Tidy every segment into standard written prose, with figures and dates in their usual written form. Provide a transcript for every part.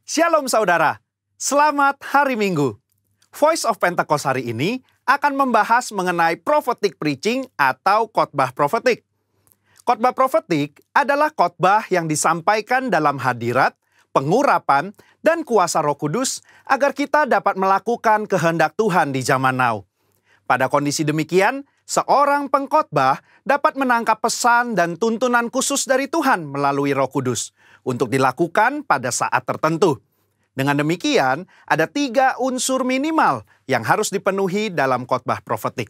Shalom saudara, selamat hari Minggu. Voice of Pentecost hari ini akan membahas mengenai prophetic preaching atau khotbah profetik. Khotbah profetik adalah khotbah yang disampaikan dalam hadirat, pengurapan, dan kuasa Roh Kudus agar kita dapat melakukan kehendak Tuhan di zaman now. Pada kondisi demikian, seorang pengkhotbah dapat menangkap pesan dan tuntunan khusus dari Tuhan melalui Roh Kudus untuk dilakukan pada saat tertentu. Dengan demikian, ada 3 unsur minimal yang harus dipenuhi dalam khotbah profetik.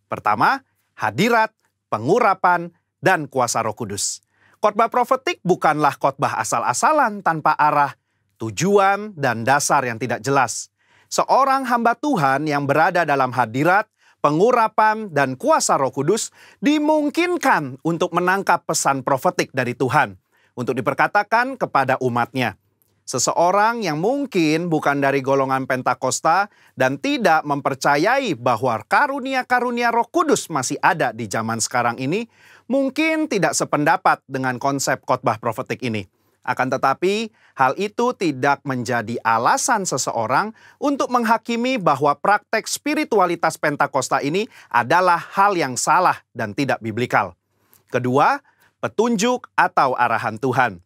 Pertama, hadirat, pengurapan, dan kuasa Roh Kudus. Khotbah profetik bukanlah khotbah asal-asalan tanpa arah, tujuan, dan dasar yang tidak jelas. Seorang hamba Tuhan yang berada dalam hadirat, pengurapan, dan kuasa Roh Kudus dimungkinkan untuk menangkap pesan profetik dari Tuhan untuk diperkatakan kepada umatnya. Seseorang yang mungkin bukan dari golongan Pentakosta dan tidak mempercayai bahwa karunia-karunia Roh Kudus masih ada di zaman sekarang ini, mungkin tidak sependapat dengan konsep khotbah profetik ini. Akan tetapi, hal itu tidak menjadi alasan seseorang untuk menghakimi bahwa praktek spiritualitas Pentakosta ini adalah hal yang salah dan tidak biblikal. Kedua, petunjuk atau arahan Tuhan.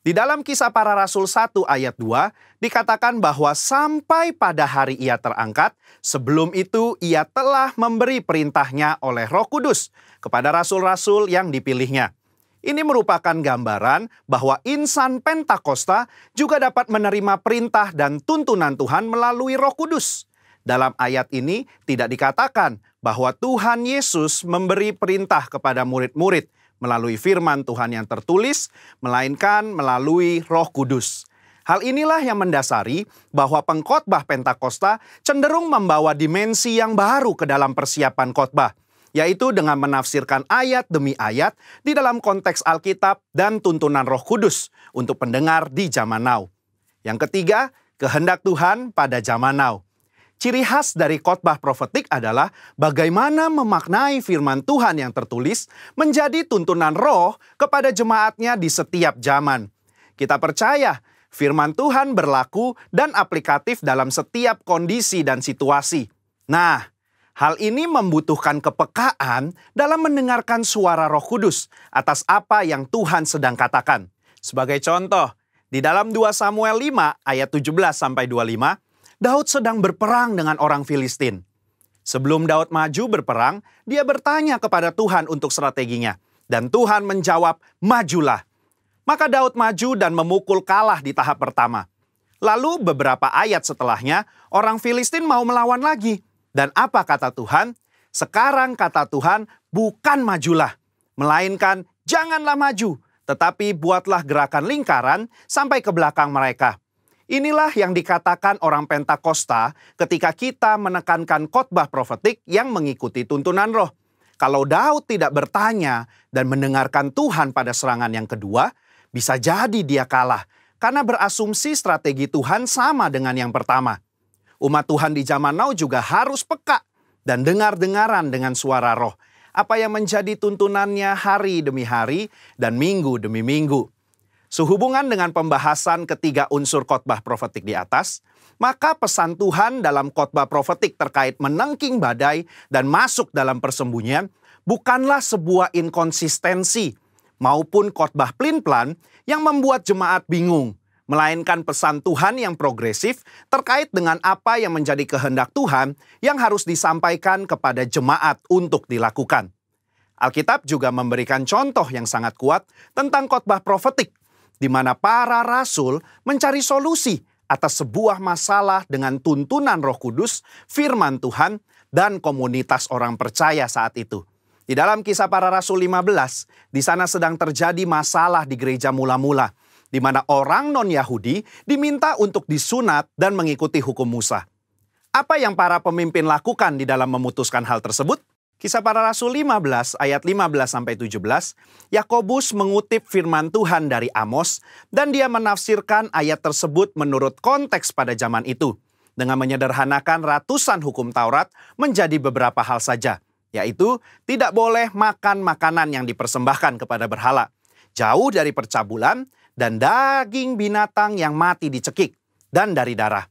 Di dalam Kisah Para Rasul 1 ayat 2, dikatakan bahwa sampai pada hari ia terangkat, sebelum itu ia telah memberi perintahnya oleh Roh Kudus kepada rasul-rasul yang dipilihnya. Ini merupakan gambaran bahwa insan Pentakosta juga dapat menerima perintah dan tuntunan Tuhan melalui Roh Kudus. Dalam ayat ini tidak dikatakan bahwa Tuhan Yesus memberi perintah kepada murid-murid melalui firman Tuhan yang tertulis, melainkan melalui Roh Kudus. Hal inilah yang mendasari bahwa pengkhotbah Pentakosta cenderung membawa dimensi yang baru ke dalam persiapan khotbah, yaitu dengan menafsirkan ayat demi ayat di dalam konteks Alkitab dan tuntunan Roh Kudus untuk pendengar di zaman now. Yang ketiga, kehendak Tuhan pada zaman now. Ciri khas dari khotbah profetik adalah bagaimana memaknai firman Tuhan yang tertulis menjadi tuntunan roh kepada jemaatnya di setiap zaman. Kita percaya firman Tuhan berlaku dan aplikatif dalam setiap kondisi dan situasi. Nah, hal ini membutuhkan kepekaan dalam mendengarkan suara Roh Kudus atas apa yang Tuhan sedang katakan. Sebagai contoh, di dalam 2 Samuel 5 ayat 17-25, Daud sedang berperang dengan orang Filistin. Sebelum Daud maju berperang, dia bertanya kepada Tuhan untuk strateginya. Dan Tuhan menjawab, majulah. Maka Daud maju dan memukul kalah di tahap pertama. Lalu beberapa ayat setelahnya, orang Filistin mau melawan lagi. Dan apa kata Tuhan? Sekarang kata Tuhan, bukan majulah, melainkan janganlah maju, tetapi buatlah gerakan lingkaran sampai ke belakang mereka. Inilah yang dikatakan orang Pentakosta ketika kita menekankan khotbah profetik yang mengikuti tuntunan roh. Kalau Daud tidak bertanya dan mendengarkan Tuhan pada serangan yang kedua, bisa jadi dia kalah karena berasumsi strategi Tuhan sama dengan yang pertama. Umat Tuhan di zaman now juga harus peka dan dengar-dengaran dengan suara roh, apa yang menjadi tuntunannya hari demi hari dan minggu demi minggu. Sehubungan dengan pembahasan ketiga unsur khotbah profetik di atas, maka pesan Tuhan dalam khotbah profetik terkait menengking badai dan masuk dalam persembunyian bukanlah sebuah inkonsistensi maupun khotbah plin-plan yang membuat jemaat bingung, melainkan pesan Tuhan yang progresif terkait dengan apa yang menjadi kehendak Tuhan yang harus disampaikan kepada jemaat untuk dilakukan. Alkitab juga memberikan contoh yang sangat kuat tentang khotbah profetik, di mana para rasul mencari solusi atas sebuah masalah dengan tuntunan Roh Kudus, firman Tuhan, dan komunitas orang percaya saat itu. Di dalam Kisah Para Rasul 15, di sana sedang terjadi masalah di gereja mula-mula, di mana orang non-Yahudi diminta untuk disunat dan mengikuti hukum Musa. Apa yang para pemimpin lakukan di dalam memutuskan hal tersebut? Kisah Para Rasul 15 ayat 15-17, Yakobus mengutip firman Tuhan dari Amos dan dia menafsirkan ayat tersebut menurut konteks pada zaman itu dengan menyederhanakan ratusan hukum Taurat menjadi beberapa hal saja, yaitu tidak boleh makan makanan yang dipersembahkan kepada berhala, jauh dari percabulan dan daging binatang yang mati dicekik, dan dari darah.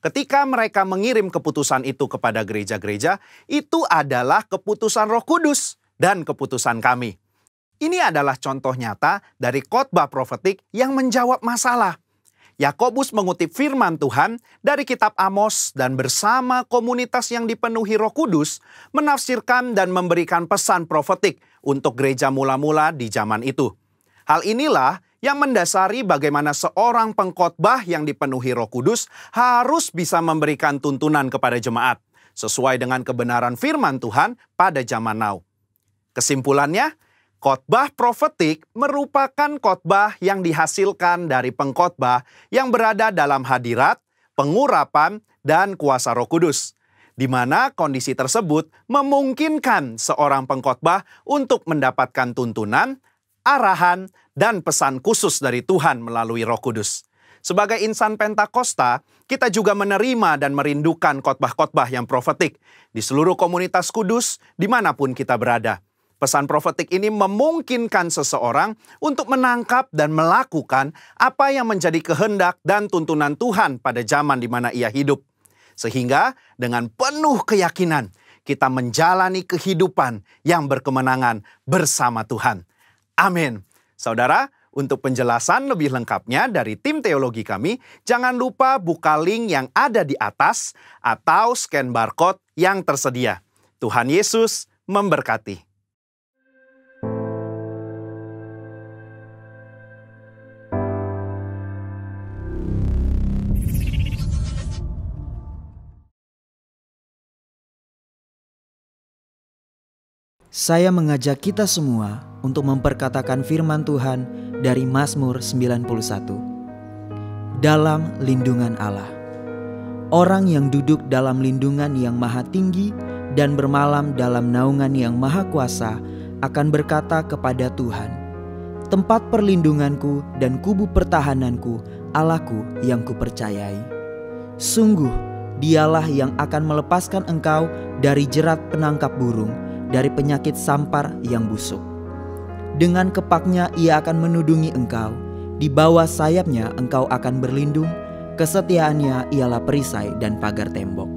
Ketika mereka mengirim keputusan itu kepada gereja-gereja, itu adalah keputusan Roh Kudus dan keputusan kami. Ini adalah contoh nyata dari khotbah profetik yang menjawab masalah. Yakobus mengutip firman Tuhan dari kitab Amos dan bersama komunitas yang dipenuhi Roh Kudus menafsirkan dan memberikan pesan profetik untuk gereja mula-mula di zaman itu. Hal inilah yang mendasari bagaimana seorang pengkhotbah yang dipenuhi Roh Kudus harus bisa memberikan tuntunan kepada jemaat sesuai dengan kebenaran firman Tuhan pada zaman now. Kesimpulannya, khotbah profetik merupakan khotbah yang dihasilkan dari pengkhotbah yang berada dalam hadirat, pengurapan, dan kuasa Roh Kudus, di mana kondisi tersebut memungkinkan seorang pengkhotbah untuk mendapatkan tuntunan, arahan, dan pesan khusus dari Tuhan melalui Roh Kudus. Sebagai insan Pentakosta, kita juga menerima dan merindukan khotbah-khotbah yang profetik di seluruh komunitas kudus dimanapun kita berada. Pesan profetik ini memungkinkan seseorang untuk menangkap dan melakukan apa yang menjadi kehendak dan tuntunan Tuhan pada zaman di mana ia hidup. Sehingga dengan penuh keyakinan kita menjalani kehidupan yang berkemenangan bersama Tuhan. Amin. Saudara, untuk penjelasan lebih lengkapnya dari tim teologi kami, jangan lupa buka link yang ada di atas atau scan barcode yang tersedia. Tuhan Yesus memberkati. Saya mengajak kita semua untuk memperkatakan firman Tuhan dari Mazmur 91. Dalam lindungan Allah. Orang yang duduk dalam lindungan yang maha tinggi dan bermalam dalam naungan yang maha kuasa akan berkata kepada Tuhan, tempat perlindunganku dan kubu pertahananku, Allahku yang kupercayai. Sungguh, dialah yang akan melepaskan engkau dari jerat penangkap burung, dari penyakit sampar yang busuk. Dengan kepaknya ia akan menudungi engkau, di bawah sayapnya engkau akan berlindung, kesetiaannya ialah perisai dan pagar tembok.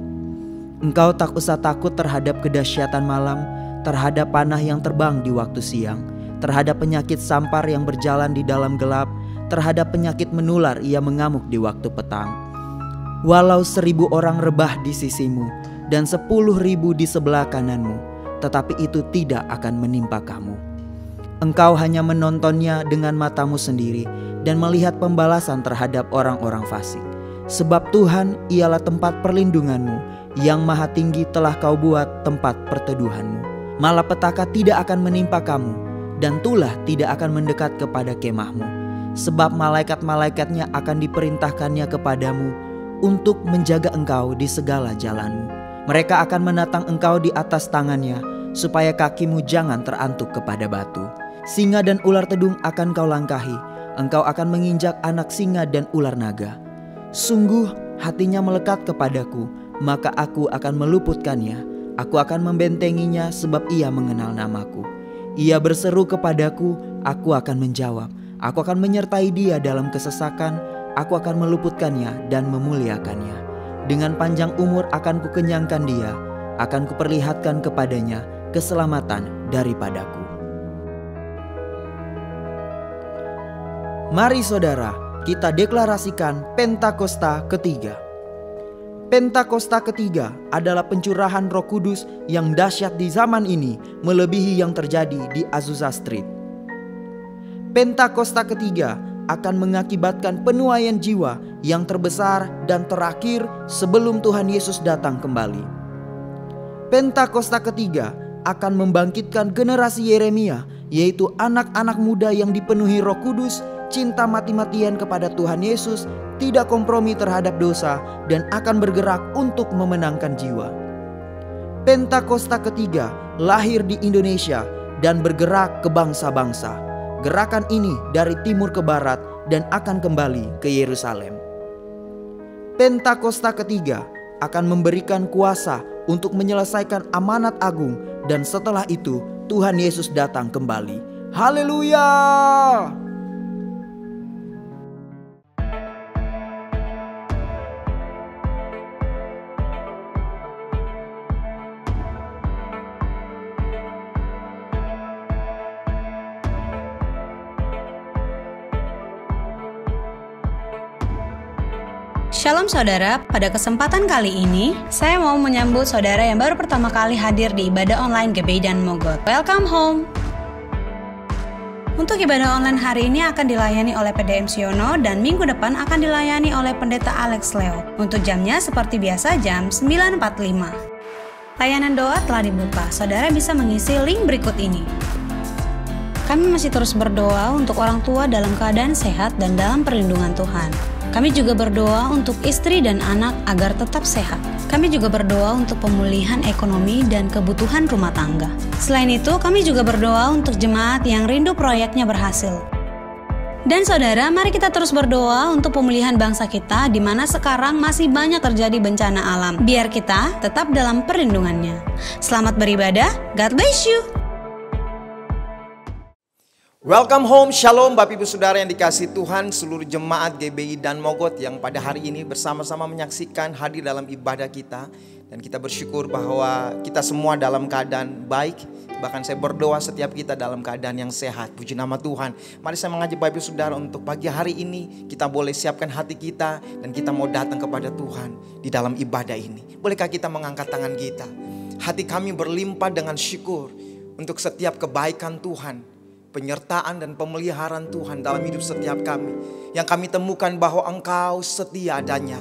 Engkau tak usah takut terhadap kedahsyatan malam, terhadap panah yang terbang di waktu siang, terhadap penyakit sampar yang berjalan di dalam gelap, terhadap penyakit menular ia mengamuk di waktu petang. Walau 1000 orang rebah di sisimu dan 10.000 di sebelah kananmu, tetapi itu tidak akan menimpa kamu. Engkau hanya menontonnya dengan matamu sendiri dan melihat pembalasan terhadap orang-orang fasik. Sebab Tuhan ialah tempat perlindunganmu, yang maha tinggi telah kau buat tempat perteduhanmu. Malapetaka tidak akan menimpa kamu, dan tulah tidak akan mendekat kepada kemahmu. Sebab malaikat-malaikatnya akan diperintahkannya kepadamu untuk menjaga engkau di segala jalanmu. Mereka akan menatang engkau di atas tangannya, supaya kakimu jangan terantuk kepada batu. Singa dan ular tedung akan kau langkahi, engkau akan menginjak anak singa dan ular naga. Sungguh hatinya melekat kepadaku, maka aku akan meluputkannya. Aku akan membentenginya sebab ia mengenal namaku. Ia berseru kepadaku, aku akan menjawab. Aku akan menyertai dia dalam kesesakan, aku akan meluputkannya dan memuliakannya. Dengan panjang umur akan kukenyangkan dia, akan kuperlihatkan kepadanya keselamatan daripadaku. Mari saudara, kita deklarasikan Pentakosta ketiga. Pentakosta ketiga adalah pencurahan Roh Kudus yang dahsyat di zaman ini, melebihi yang terjadi di Azusa Street. Pentakosta ketiga akan mengakibatkan penuaian jiwa yang terbesar dan terakhir sebelum Tuhan Yesus datang kembali. Pentakosta ketiga akan membangkitkan generasi Yeremia, yaitu anak-anak muda yang dipenuhi Roh Kudus, cinta mati-matian kepada Tuhan Yesus, tidak kompromi terhadap dosa, dan akan bergerak untuk memenangkan jiwa. Pentakosta ketiga lahir di Indonesia dan bergerak ke bangsa-bangsa. Gerakan ini dari timur ke barat dan akan kembali ke Yerusalem. Pentakosta ketiga akan memberikan kuasa untuk menyelesaikan amanat agung, dan setelah itu Tuhan Yesus datang kembali. Haleluya! Shalom saudara, pada kesempatan kali ini, saya mau menyambut saudara yang baru pertama kali hadir di ibadah online GBI dan Mogot. Welcome home! Untuk ibadah online hari ini akan dilayani oleh PDM Siono dan minggu depan akan dilayani oleh Pendeta Alex Leo. Untuk jamnya seperti biasa jam 9.45. Layanan doa telah dibuka, saudara bisa mengisi link berikut ini. Kami masih terus berdoa untuk orang tua dalam keadaan sehat dan dalam perlindungan Tuhan. Kami juga berdoa untuk istri dan anak agar tetap sehat. Kami juga berdoa untuk pemulihan ekonomi dan kebutuhan rumah tangga. Selain itu, kami juga berdoa untuk jemaat yang rindu proyeknya berhasil. Dan saudara, mari kita terus berdoa untuk pemulihan bangsa kita di mana sekarang masih banyak terjadi bencana alam. Biar kita tetap dalam perlindungannya. Selamat beribadah, God bless you! Welcome home, shalom Bapak Ibu Saudara yang dikasihi Tuhan, seluruh jemaat GBI dan Mogot yang pada hari ini bersama-sama menyaksikan hadir dalam ibadah kita. Dan kita bersyukur bahwa kita semua dalam keadaan baik. Bahkan saya berdoa setiap kita dalam keadaan yang sehat. Puji nama Tuhan. Mari saya mengajak Bapak Ibu Saudara untuk pagi hari ini kita boleh siapkan hati kita dan kita mau datang kepada Tuhan di dalam ibadah ini. Bolehkah kita mengangkat tangan kita? Hati kami berlimpah dengan syukur untuk setiap kebaikan Tuhan, penyertaan dan pemeliharaan Tuhan dalam hidup setiap kami. Yang kami temukan bahwa Engkau setia adanya.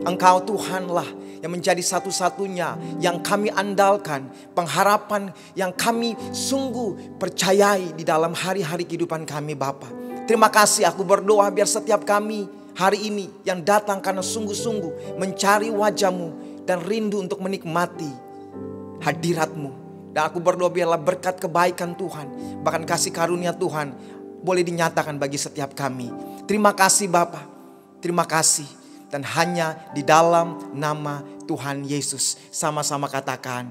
Engkau Tuhanlah yang menjadi satu-satunya yang kami andalkan. Pengharapan yang kami sungguh percayai di dalam hari-hari kehidupan kami Bapa. Terima kasih, aku berdoa biar setiap kami hari ini yang datang karena sungguh-sungguh mencari wajah-Mu dan rindu untuk menikmati hadirat-Mu. Dan aku berdoa biarlah berkat kebaikan Tuhan, bahkan kasih karunia Tuhan boleh dinyatakan bagi setiap kami. Terima kasih Bapa, terima kasih. Dan hanya di dalam nama Tuhan Yesus sama-sama katakan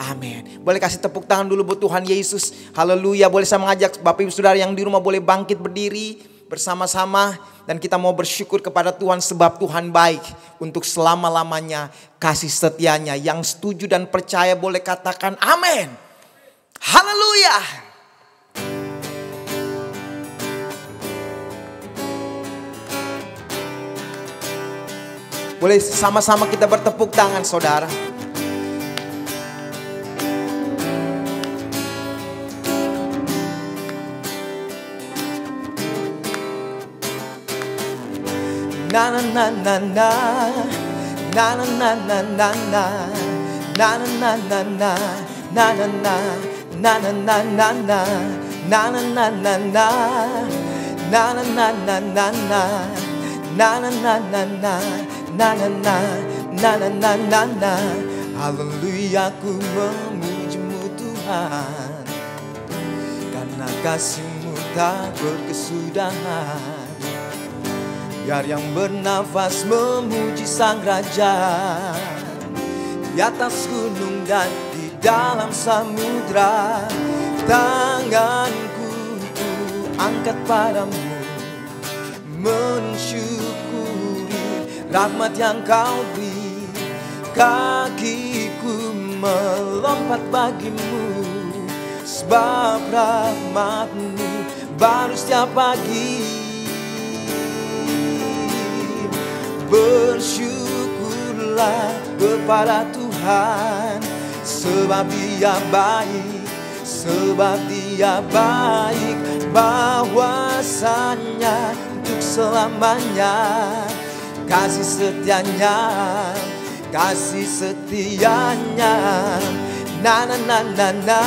amin. Boleh kasih tepuk tangan dulu buat Tuhan Yesus. Haleluya. Boleh saya mengajak Bapak Ibu Saudara yang di rumah boleh bangkit berdiri bersama-sama. Dan kita mau bersyukur kepada Tuhan sebab Tuhan baik untuk selama-lamanya kasih setianya. Yang setuju dan percaya boleh katakan amin. Haleluya. Boleh sama-sama kita bertepuk tangan saudara. Na na na na na, na na na na na na, na na na na na, na na na, na na na na na, na na na na na, na na na na na na, na na na na na, na na na, na na na na na. Haleluya, ku memuji-Mu Tuhan, karena kasih-Mu tak berkesudahan. Biar yang bernafas memuji Sang Raja, di atas gunung dan di dalam samudra. Tanganku ku angkat padamu, mensyukuri rahmat yang Kau beri. Kakiku melompat bagimu, sebab rahmat-Mu baru setiap pagi. Bersyukurlah kepada Tuhan, sebab Dia baik, sebab Dia baik. Bahwasanya untuk selamanya kasih setianya, kasih setianya. Na na na na na,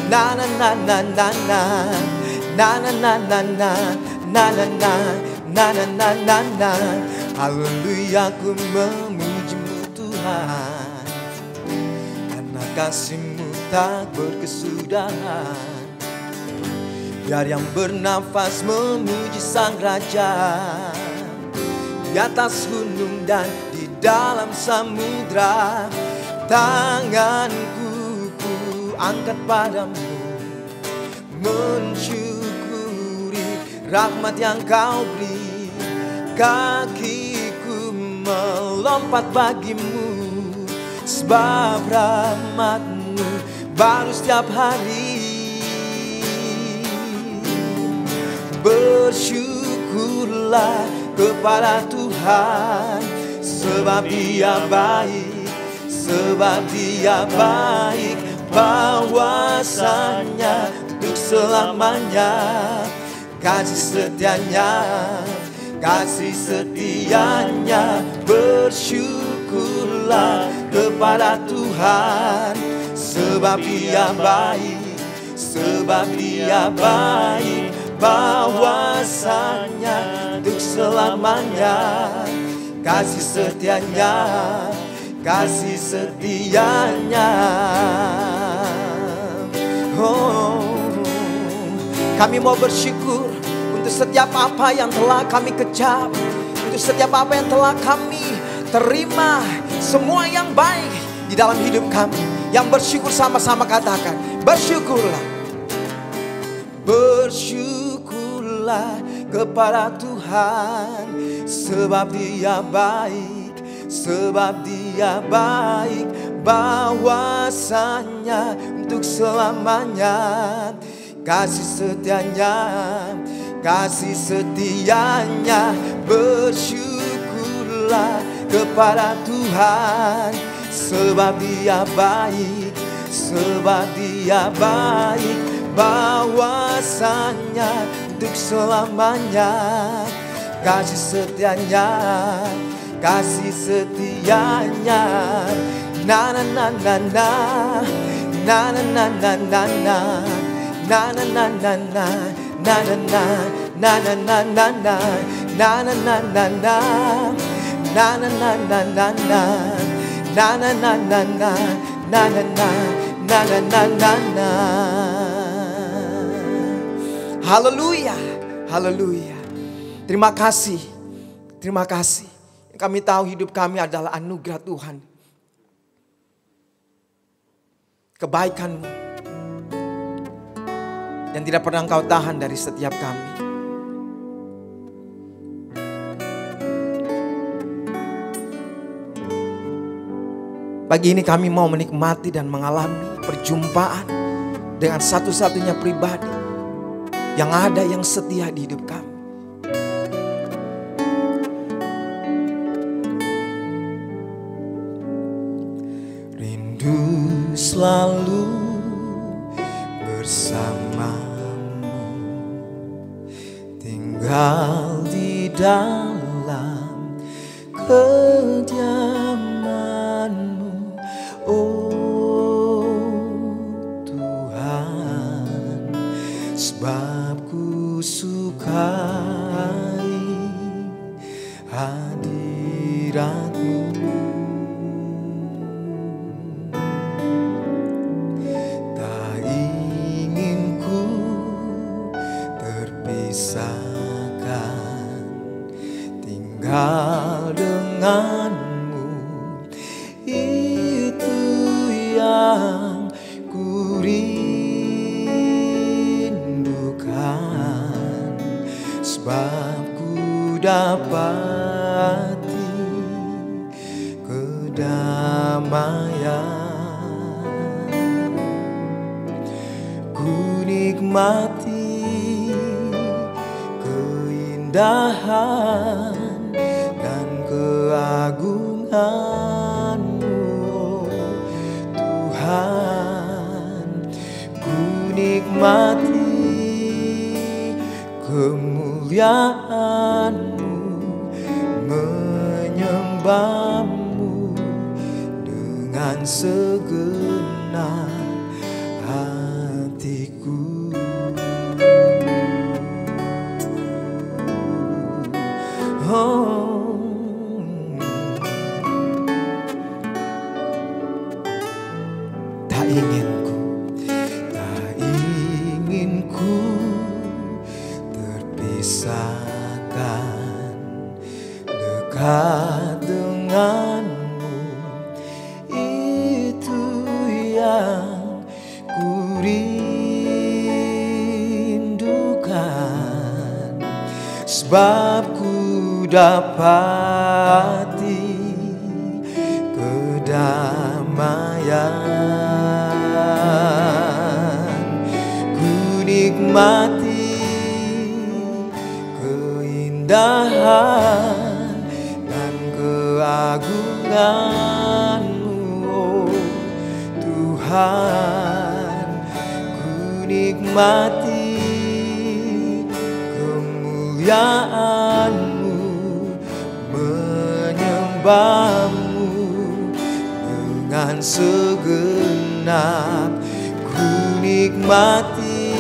na na na na na na, na na na na na, na na na. Na na na na na, haleluya, ku memuji-Mu Tuhan, karena kasih-Mu tak berkesudahan. Biar yang bernafas memuji Sang Raja, di atas gunung dan di dalam samudra. Tanganku ku angkat padamu, mensyukuri rahmat yang Kau beri. Kakiku melompat bagimu, sebab rahmat-Mu baru setiap hari. Bersyukurlah kepada Tuhan, Tuhan, sebab Dia baik, sebab Dia baik, bahwasanya untuk selamanya. Kasih setianya, bersyukurlah kepada Tuhan, sebab Dia baik, sebab Dia baik, bahwasanya untuk selamanya. Kasih setianya. Kami mau bersyukur untuk setiap apa yang telah kami kejar, untuk setiap apa yang telah kami terima, semua yang baik di dalam hidup kami. Yang bersyukur sama-sama katakan, bersyukurlah. Bersyukurlah kepada Tuhan, sebab Dia baik, sebab Dia baik, bahwasanya untuk selamanya. Kasih setianya, bersyukurlah kepada Tuhan, sebab Dia baik, sebab Dia baik, bahwasanya untuk selamanya. Kasih setianya, na na na na na, na na na na na na, na na na na na, na na na na na na na na, na na na na na, na na na na na na, na na na na na, na na na na na. Haleluya, haleluya. Terima kasih. Kami tahu hidup kami adalah anugerah Tuhan. Kebaikan-Mu yang tidak pernah Engkau tahan dari setiap kami. Pagi ini kami mau menikmati dan mengalami perjumpaan dengan satu-satunya pribadi yang ada, yang setia di hidup kami. Rindu selalu bersamamu, tinggal di dalam kediaman-Mu, oh Tuhan, sebab ku sukai hadirat-Mu. Tak ingin ku terpisahkan, tinggal denganmu, itu yang ku rindukan, sebab ku dapati kedamaian. Ku nikmati keindahan dan keagungan-Mu, oh Tuhan. Ku nikmati kemuliaan-Mu, menyembah-Mu dengan segenap hatiku. Oh, tak ingin ku terpisahkan, dekat denganmu, itu yang ku rindukan, sebab ku dapati kedamaian. Ku nikmati keindahan keagungan-Mu, oh Tuhan. Ku nikmati kemuliaan-Mu, menyembah-Mu dengan segenap. Ku nikmati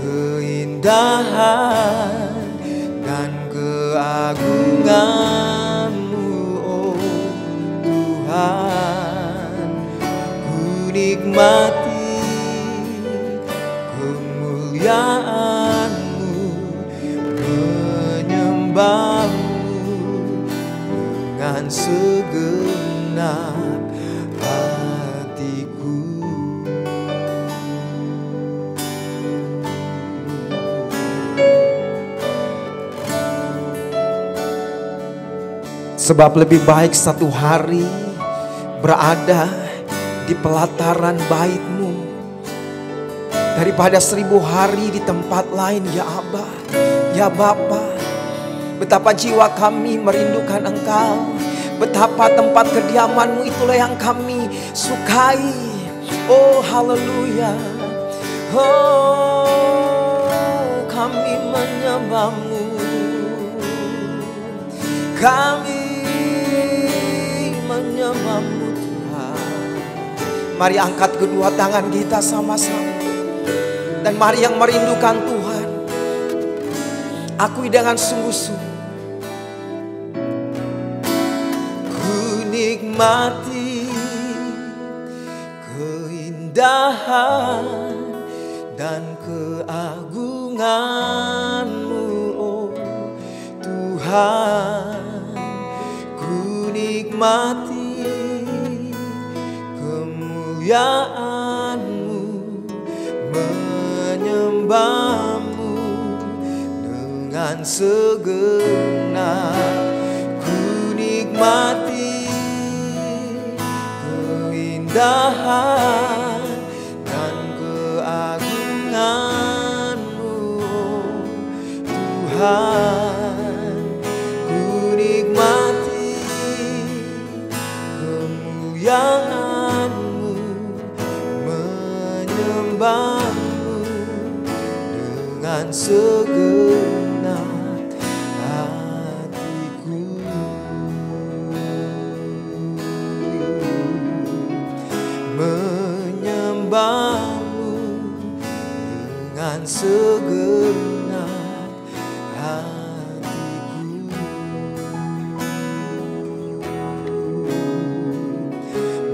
keindahan dan keagungan-Mu, oh Tuhan. Ku nikmati kemuliaan-Mu, menyembah-Mu dengan segenap hatiku. Sebab lebih baik satu hari berada di pelataran bait-Mu daripada 1000 hari di tempat lain, ya Abba, ya Bapa. Betapa jiwa kami merindukan Engkau, betapa tempat kediaman-Mu itulah yang kami sukai. Oh haleluya, oh kami menyembah-Mu, kami menyembah-Mu Tuhan. Mari angkat kedua tangan kita sama-sama, dan mari yang merindukan Tuhan akui dengan sungguh-sungguh. Ku nikmati keindahan dan keagungan-Mu, oh Tuhan. Ku nikmati kemuliaan-Mu, menyembah-Mu dengan segenap. Ku nikmati keindahan dan keagungan-Mu, oh Tuhan. Ku nikmati kemuliaan-Mu, menyembah-Mu dengan segenap hatiku. Menyembah-Mu dengan segenap hatiku.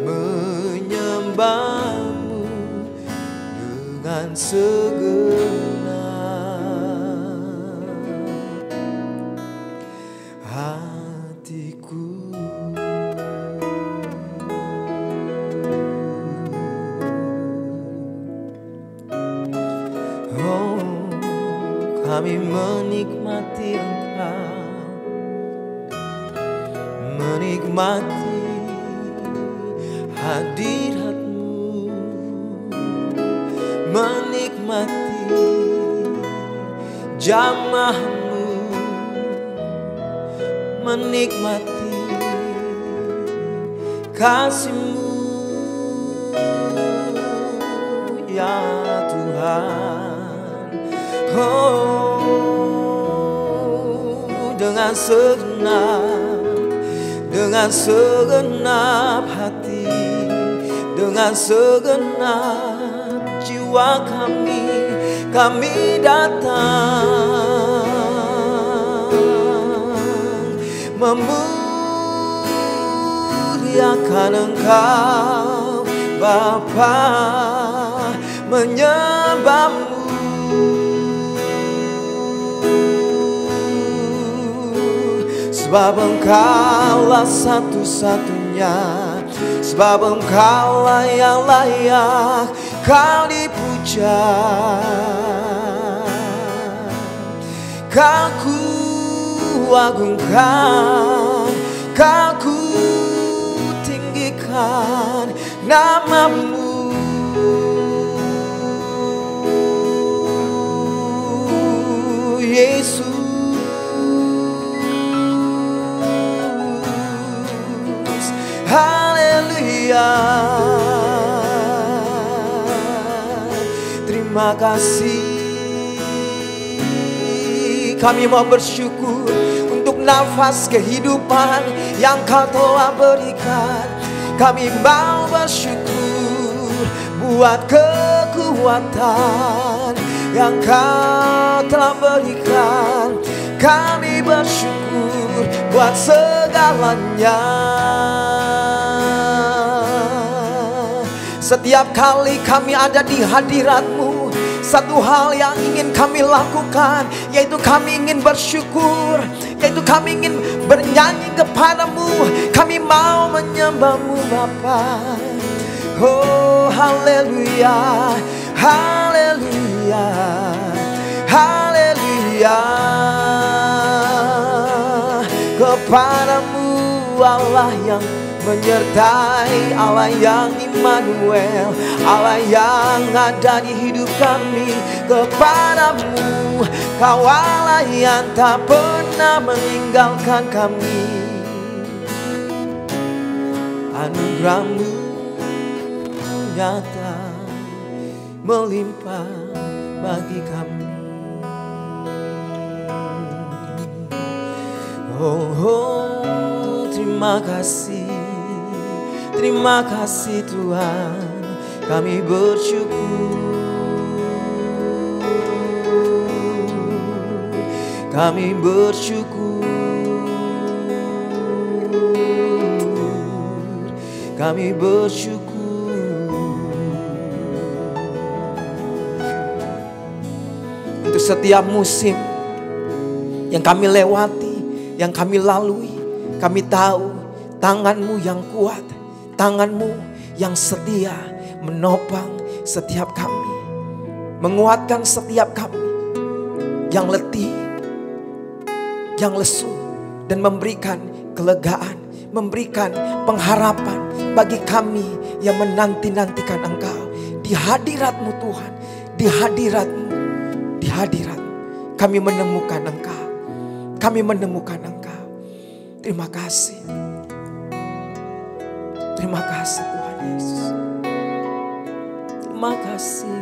Menyembah-Mu dengan segenap hatiku. Oh, kami menikmati Engkau, menikmati hadirat-Mu, menikmati jamah-Mu, menikmati kasih-Mu, ya Tuhan. Oh, dengan segenap hati, dengan segenap jiwa kami datang memuliakan Engkau Bapa, menyembah-Mu. Sebab Engkaulah satu-satunya, sebab Engkaulah yang layak Kau dipuja. Kau ku agungkan, Kau ku tinggikan nama-Mu. Yesus, terima kasih. Kami mau bersyukur untuk nafas kehidupan yang Kau telah berikan. Kami mau bersyukur buat kekuatan yang Kau telah berikan. Kami bersyukur buat segalanya. Setiap kali kami ada di hadirat-Mu, satu hal yang ingin kami lakukan, yaitu kami ingin bersyukur, yaitu kami ingin bernyanyi kepadamu. Kami mau menyembah-Mu Bapa. Oh haleluya, haleluya, haleluya. Kepadamu Allah yang menyertai, Allah yang Immanuel, Allah yang ada di hidup kami. Kepadamu Kau Allah yang tak pernah meninggalkan kami. Anugerah-Mu nyata melimpah bagi kami. Oh, terima kasih. Terima kasih Tuhan, kami bersyukur. Kami bersyukur. Kami bersyukur. Untuk setiap musim yang kami lewati, yang kami lalui, kami tahu tangan-Mu yang kuat, tangan-Mu yang setia menopang setiap kami, menguatkan setiap kami yang letih, yang lesu, dan memberikan kelegaan, memberikan pengharapan bagi kami yang menanti-nantikan Engkau. Di hadirat-Mu Tuhan, di hadirat-Mu, di hadirat-Mu kami menemukan Engkau, kami menemukan Engkau. Terima kasih. Terima kasih Tuhan Yesus. Terima kasih.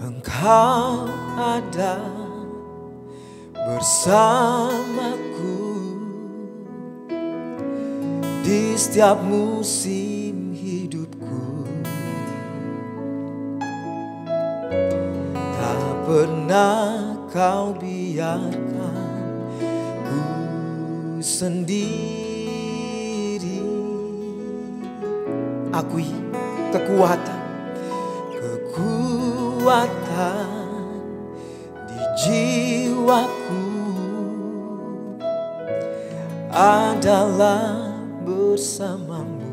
Engkau ada bersamaku di setiap musim hidupku. Tak pernah Kau biarkan ku sendiri. Akui kekuatan di jiwaku adalah bersama-Mu.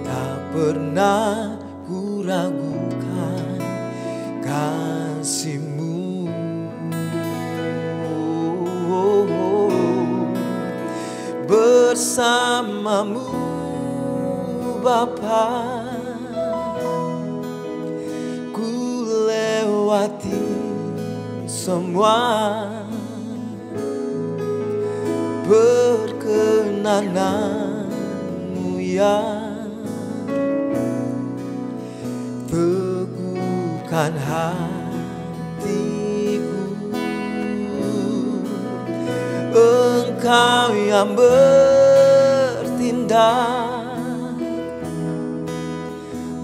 Tak pernah ku ragukan kasih-Mu. Bersama-Mu Bapa, ku lewati semua perkenanan-Mu yang teguhkan hatiku. Engkau yang bertindak,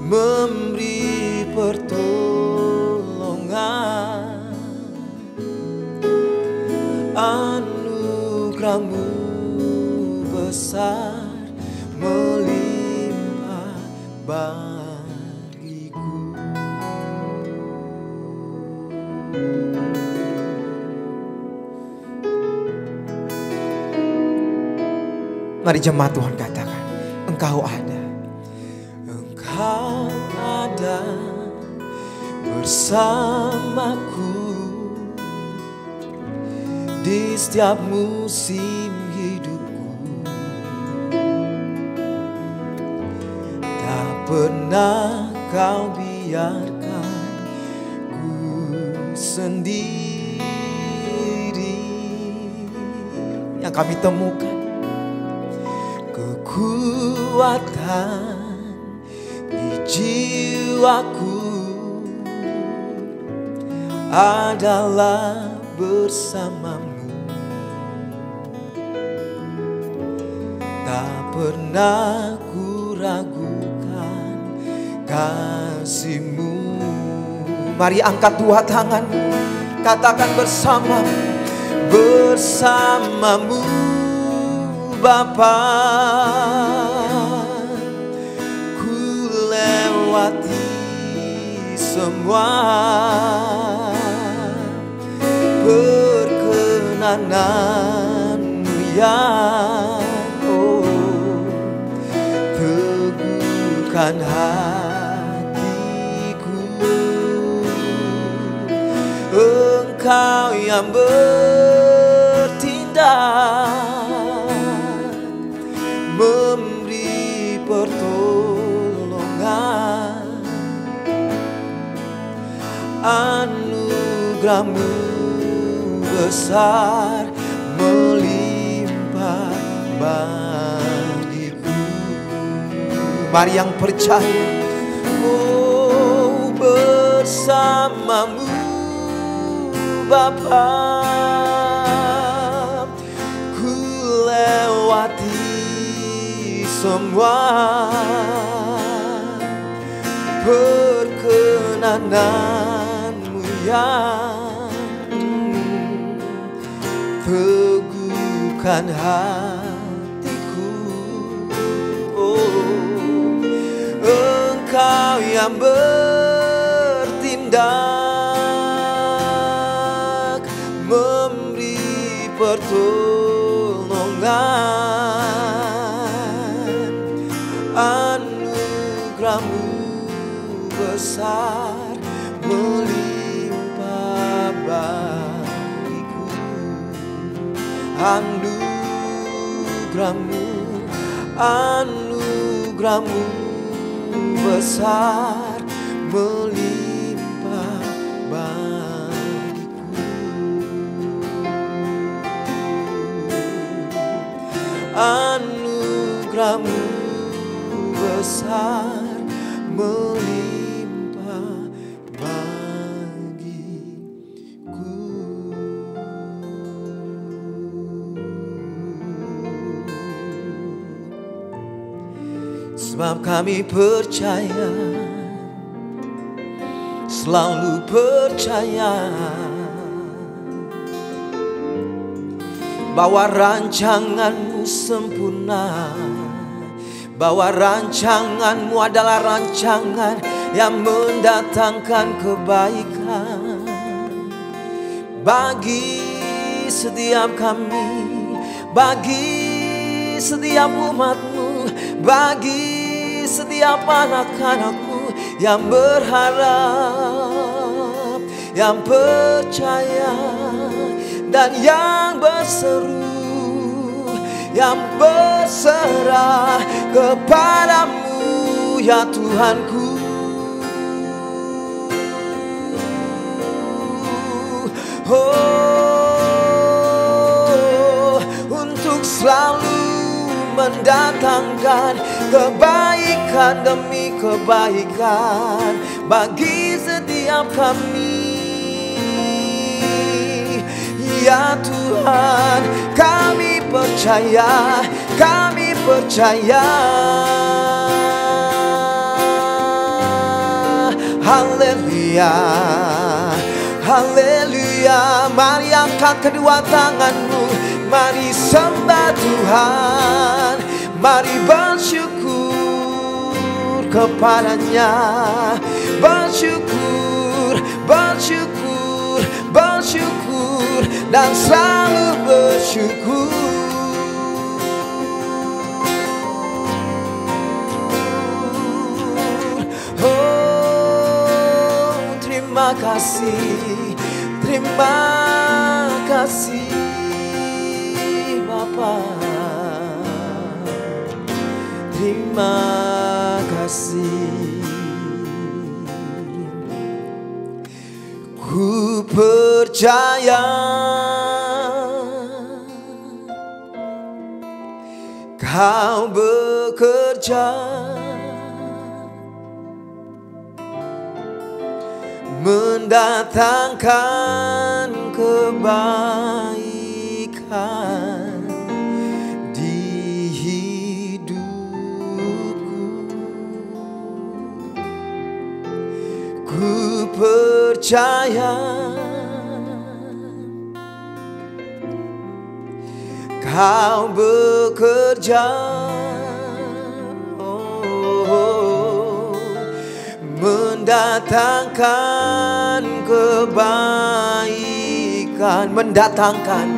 memberi pertolongan. Anugerah-Mu besar melimpah bagiku. Mari jemaat Tuhan katakan, Engkau ada. Engkau ada bersamaku di setiap musim hidupku. Tak pernah Kau biarkan ku sendiri. yang kami temukan. Kekuatan di jiwaku adalah bersamamu. Tak pernah ku ragukan kasih-Mu. Mari angkat dua tanganmu, katakan bersamamu Bapa. Ku lewati semua perkenanan-Mu ya. Teguhkan hatiku, Engkau yang bertindak, memberi pertolongan. Anugerah-Mu besar melimpah bagiku. Mari yang percaya, oh bersamamu Bapa. Ku lewati semua perkenanan-Mu ya. Teguhkan hatiku, oh Engkau yang bertindak, memberi pertolongan. Anugerah-Mu besar melimpah bagiku. Anugerah-Mu besar melimpah bagiku. Anugerah-Mu besar melimpah bagiku. Sebab kami percaya, selalu percaya, bahwa rancangan-Mu sempurna, bahwa rancangan-Mu adalah rancangan yang mendatangkan kebaikan bagi setiap kami, bagi setiap umat-Mu, bagi setiap anak-anak-Mu yang berharap, yang percaya, dan yang berseru, yang berserah kepadamu ya Tuhanku. Oh, untuk selalu mendatangkan kebaikan demi kebaikan bagi setiap kami. Ya Tuhan, kami percaya, kami percaya. Haleluya, haleluya. Mari angkat kedua tanganmu, mari sembah Tuhan, mari bersyukur kepadanya. Bersyukur, bersyukur, bersyukur, dan selalu bersyukur. Oh, terima kasih, terima kasih Bapa. Terima kasih. Ku percaya Kau bekerja mendatangkan kebaikan di hidupku. Ku percaya Kau bekerja mendatangkan kebaikan, mendatangkan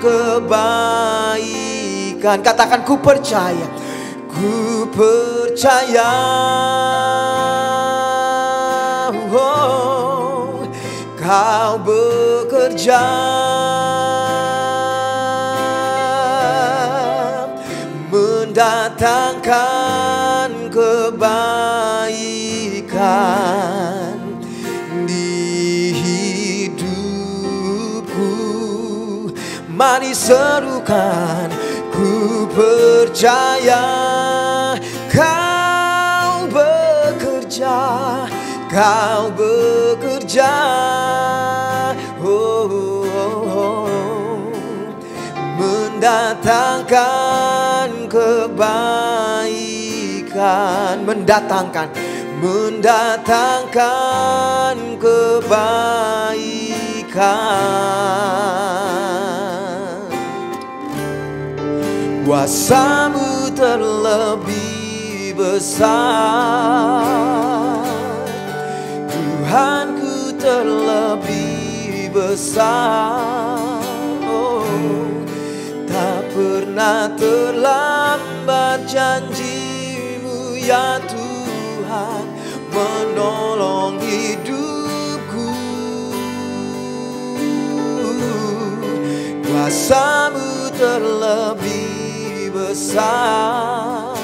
kebaikan. Katakan, ku percaya, ku percaya. Oh, Kau bekerja mendatangkan kebaikan di hidupku. Mari serukan, ku percaya Kau bekerja, Kau bekerja. Mendatangkan kebaikan, mendatangkan kebaikan. Kuasa-Mu terlebih besar, Tuhanku terlebih besar. Tak pernah terlambat janji-Mu ya Tuhan, menolong hidupku. Kuasa-Mu terlebih besar.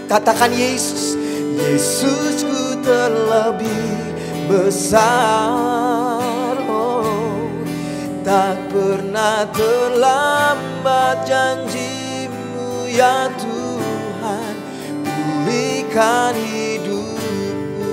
Katakan, Yesus, Yesusku terlebih besar. Tak pernah terlambat janji-Mu ya Tuhan, pulihkan hidupku.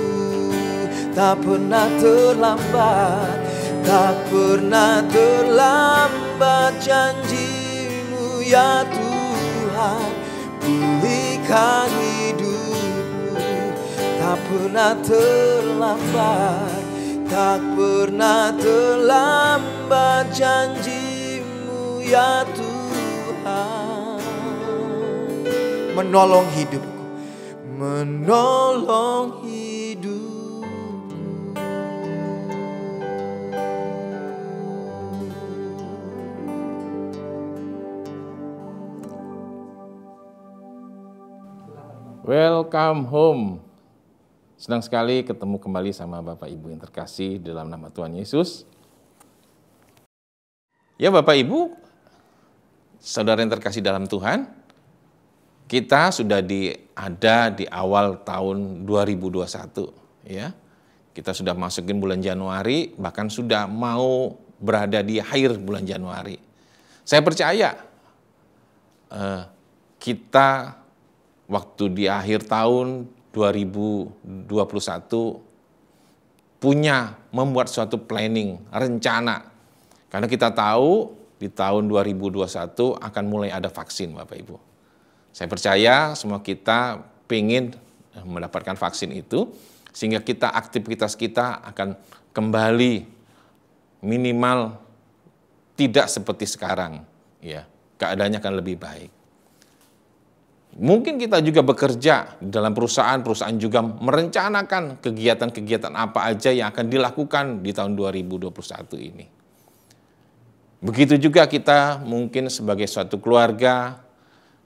Tak pernah terlambat, tak pernah terlambat janji-Mu ya Tuhan, pulihkan hidupku. Tak pernah terlambat, tak pernah terlambat janji-Mu ya Tuhan, menolong hidupku, menolong hidupku. Welcome home. Senang sekali ketemu kembali sama Bapak Ibu yang terkasih dalam nama Tuhan Yesus. Ya Bapak Ibu, saudara yang terkasih dalam Tuhan, kita sudah ada di awal tahun 2021. Ya, kita sudah masukin bulan Januari, bahkan sudah mau berada di akhir bulan Januari. Saya percaya kita waktu di akhir tahun 2021 punya membuat suatu planning, rencana. Karena kita tahu di tahun 2021 akan mulai ada vaksin Bapak Ibu. Saya percaya semua kita ingin mendapatkan vaksin itu, sehingga aktivitas kita akan kembali minimal tidak seperti sekarang. Ya, keadaannya akan lebih baik. Mungkin kita juga bekerja dalam perusahaan juga merencanakan kegiatan-kegiatan apa aja yang akan dilakukan di tahun 2021 ini. Begitu juga kita mungkin sebagai suatu keluarga,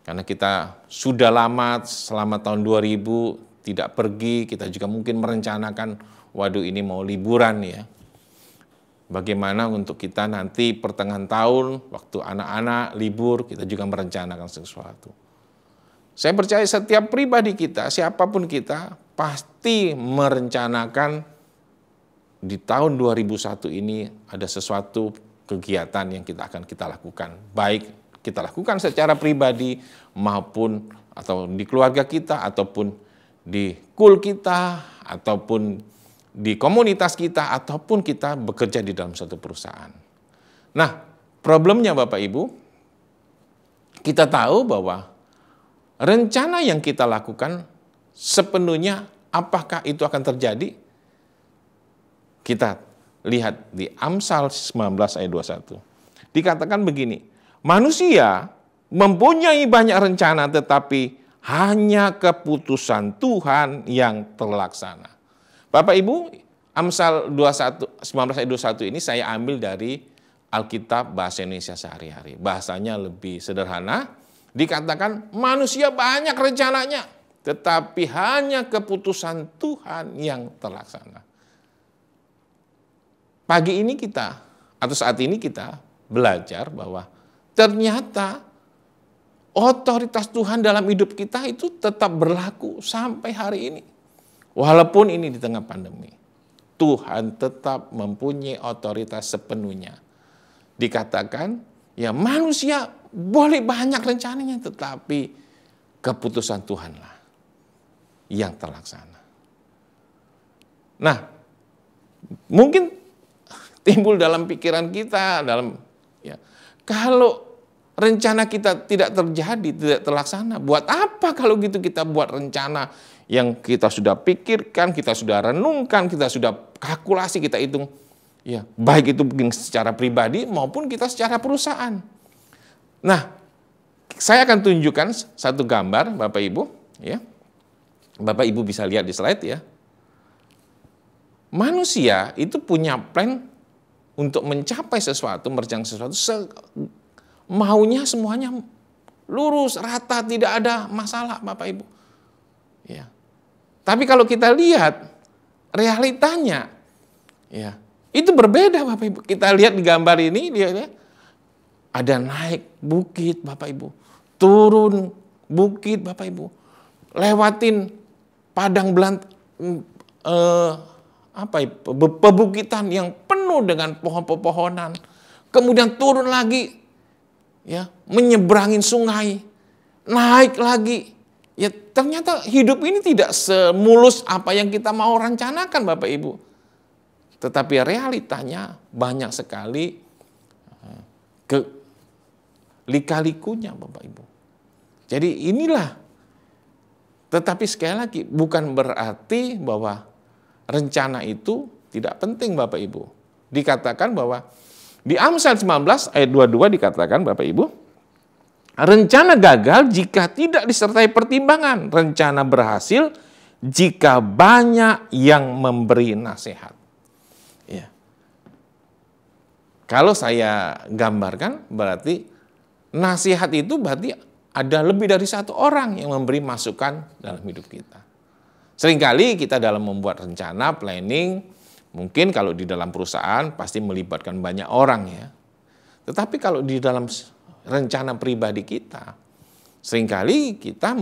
karena kita sudah lama selama tahun 2000 tidak pergi, kita juga mungkin merencanakan, waduh ini mau liburan ya. Bagaimana untuk kita nanti pertengahan tahun, waktu anak-anak libur, kita juga merencanakan sesuatu. Saya percaya setiap pribadi kita, siapapun kita, pasti merencanakan di tahun 2001 ini ada sesuatu kegiatan yang kita akan lakukan. Baik kita lakukan secara pribadi maupun atau di keluarga kita ataupun di kul kita ataupun di komunitas kita ataupun kita bekerja di dalam suatu perusahaan. Nah, problemnya Bapak Ibu, kita tahu bahwa rencana yang kita lakukan sepenuhnya apakah itu akan terjadi? Kita lihat di Amsal 19 ayat 21. Dikatakan begini, manusia mempunyai banyak rencana tetapi hanya keputusan Tuhan yang terlaksana. Bapak Ibu, Amsal 19 ayat 21 ini saya ambil dari Alkitab Bahasa Indonesia Sehari-Hari. Bahasanya lebih sederhana, dikatakan manusia banyak rencananya tetapi hanya keputusan Tuhan yang terlaksana. Pagi ini kita, atau saat ini kita belajar bahwa ternyata otoritas Tuhan dalam hidup kita itu tetap berlaku sampai hari ini. Walaupun ini di tengah pandemi, Tuhan tetap mempunyai otoritas sepenuhnya. Dikatakan, ya manusia boleh banyak rencananya, tetapi keputusan Tuhanlah yang terlaksana. Nah, mungkin timbul dalam pikiran kita, kalau rencana kita tidak terjadi, tidak terlaksana, buat apa kalau gitu kita buat rencana yang kita sudah pikirkan, kita sudah renungkan, kita sudah kalkulasi, kita hitung, ya baik itu secara pribadi maupun kita secara perusahaan. Nah, saya akan tunjukkan satu gambar, Bapak Ibu, ya. Bapak Ibu bisa lihat di slide ya. Manusia itu punya plan untuk mencapai sesuatu, merencanakan sesuatu, maunya semuanya lurus, rata, tidak ada masalah, Bapak Ibu. Ya. Tapi kalau kita lihat realitanya, ya itu berbeda, Bapak Ibu. Kita lihat di gambar ini, lihat, ada naik bukit, Bapak Ibu, turun bukit, Bapak Ibu, lewatin padang pebukitan yang penuh dengan pohon-pepohonan, kemudian turun lagi, ya menyeberangin sungai, naik lagi. Ya ternyata hidup ini tidak semulus apa yang kita mau rencanakan, Bapak Ibu. Tetapi realitanya banyak sekali lika-likunya, Bapak Ibu. Jadi inilah. Tetapi sekali lagi bukan berarti bahwa rencana itu tidak penting, Bapak Ibu. Dikatakan bahwa di Amsal 19 ayat 22 dikatakan, Bapak Ibu, rencana gagal jika tidak disertai pertimbangan, rencana berhasil jika banyak yang memberi nasihat. Ya. Kalau saya gambarkan berarti nasihat itu berarti ada lebih dari satu orang yang memberi masukan dalam hidup kita. Seringkali kita dalam membuat rencana, planning, mungkin kalau di dalam perusahaan pasti melibatkan banyak orang ya. Tetapi kalau di dalam rencana pribadi kita, seringkali kita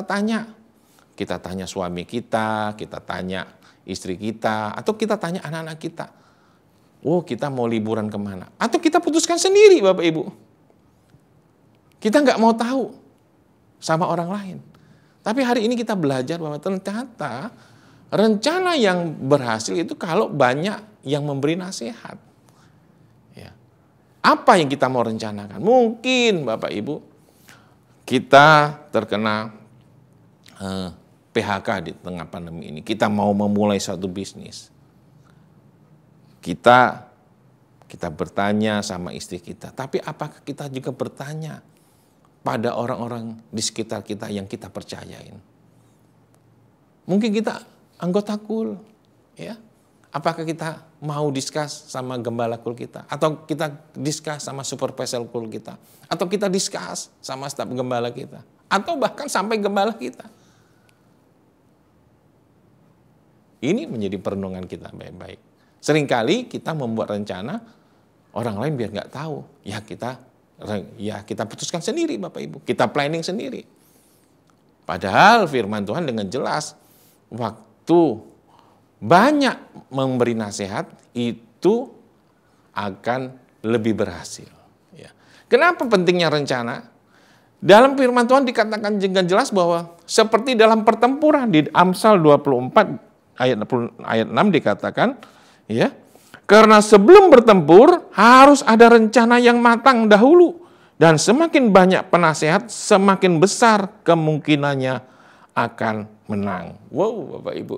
tanya suami kita tanya istri kita, atau kita tanya anak-anak kita. Oh, kita mau liburan kemana? Atau kita putuskan sendiri, Bapak Ibu. Kita nggak mau tahu sama orang lain. Tapi hari ini kita belajar bahwa ternyata rencana yang berhasil itu kalau banyak yang memberi nasihat. Ya. Apa yang kita mau rencanakan? Mungkin Bapak Ibu kita terkena PHK di tengah pandemi ini. Kita mau memulai suatu bisnis. Kita bertanya sama istri kita. Tapi apakah kita juga bertanya pada orang-orang di sekitar kita yang kita percayain? Mungkin kita anggota kul, ya. Apakah kita mau diskus sama gembala kul kita? Atau kita diskus sama supervisor kul kita? Atau kita diskus sama staf gembala kita? Atau bahkan sampai gembala kita? Ini menjadi perenungan kita baik-baik. Seringkali kita membuat rencana, orang lain biar nggak tahu. Ya kita putuskan sendiri, Bapak Ibu. Kita planning sendiri. Padahal firman Tuhan dengan jelas, waktu banyak memberi nasihat itu akan lebih berhasil. Ya. Kenapa pentingnya rencana? Dalam firman Tuhan dikatakan dengan jelas bahwa seperti dalam pertempuran di Amsal 24 ayat 6 dikatakan, ya, karena sebelum bertempur harus ada rencana yang matang dahulu, dan semakin banyak penasehat semakin besar kemungkinannya akan menang. Wow, Bapak Ibu.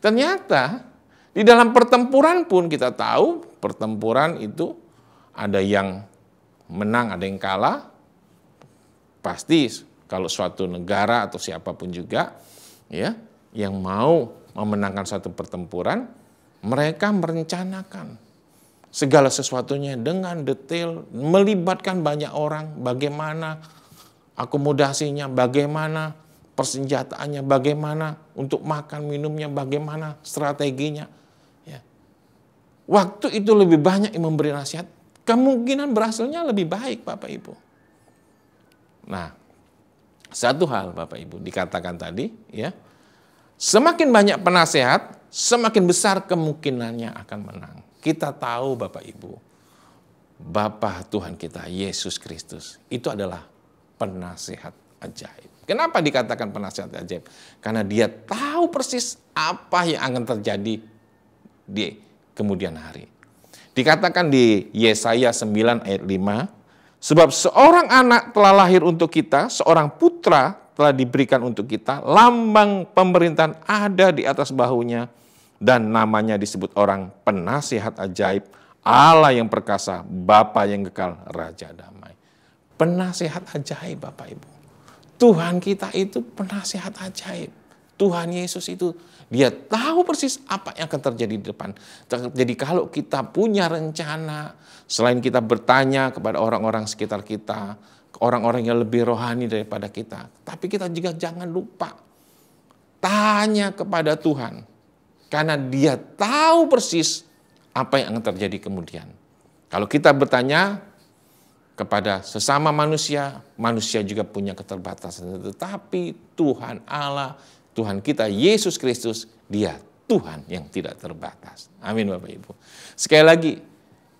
Ternyata di dalam pertempuran pun kita tahu pertempuran itu ada yang menang, ada yang kalah. Pasti kalau suatu negara atau siapapun juga ya yang mau memenangkan satu pertempuran, mereka merencanakan segala sesuatunya dengan detail, melibatkan banyak orang, bagaimana akomodasinya, bagaimana persenjataannya, bagaimana untuk makan minumnya, bagaimana strateginya. Ya. Waktu itu lebih banyak yang memberi nasihat, kemungkinan berhasilnya lebih baik, Bapak Ibu. Nah, satu hal Bapak Ibu dikatakan tadi, ya, semakin banyak penasehat, semakin besar kemungkinannya akan menang. Kita tahu Bapak Ibu, Bapa Tuhan kita Yesus Kristus itu adalah penasehat ajaib. Kenapa dikatakan penasehat ajaib? Karena dia tahu persis apa yang akan terjadi di kemudian hari. Dikatakan di Yesaya 9 ayat 5, sebab seorang anak telah lahir untuk kita, seorang putra telah diberikan untuk kita, lambang pemerintahan ada di atas bahunya, dan namanya disebut orang penasihat ajaib, Allah yang perkasa, Bapa yang kekal, Raja damai. Penasihat ajaib Bapak Ibu. Tuhan kita itu penasihat ajaib. Tuhan Yesus itu dia tahu persis apa yang akan terjadi di depan. Jadi kalau kita punya rencana, selain kita bertanya kepada orang-orang sekitar kita, orang-orang yang lebih rohani daripada kita, tapi kita juga jangan lupa tanya kepada Tuhan. Karena dia tahu persis apa yang akan terjadi kemudian. Kalau kita bertanya kepada sesama manusia, manusia juga punya keterbatasan. Tetapi Tuhan Allah, Tuhan kita Yesus Kristus, dia Tuhan yang tidak terbatas. Amin Bapak Ibu. Sekali lagi,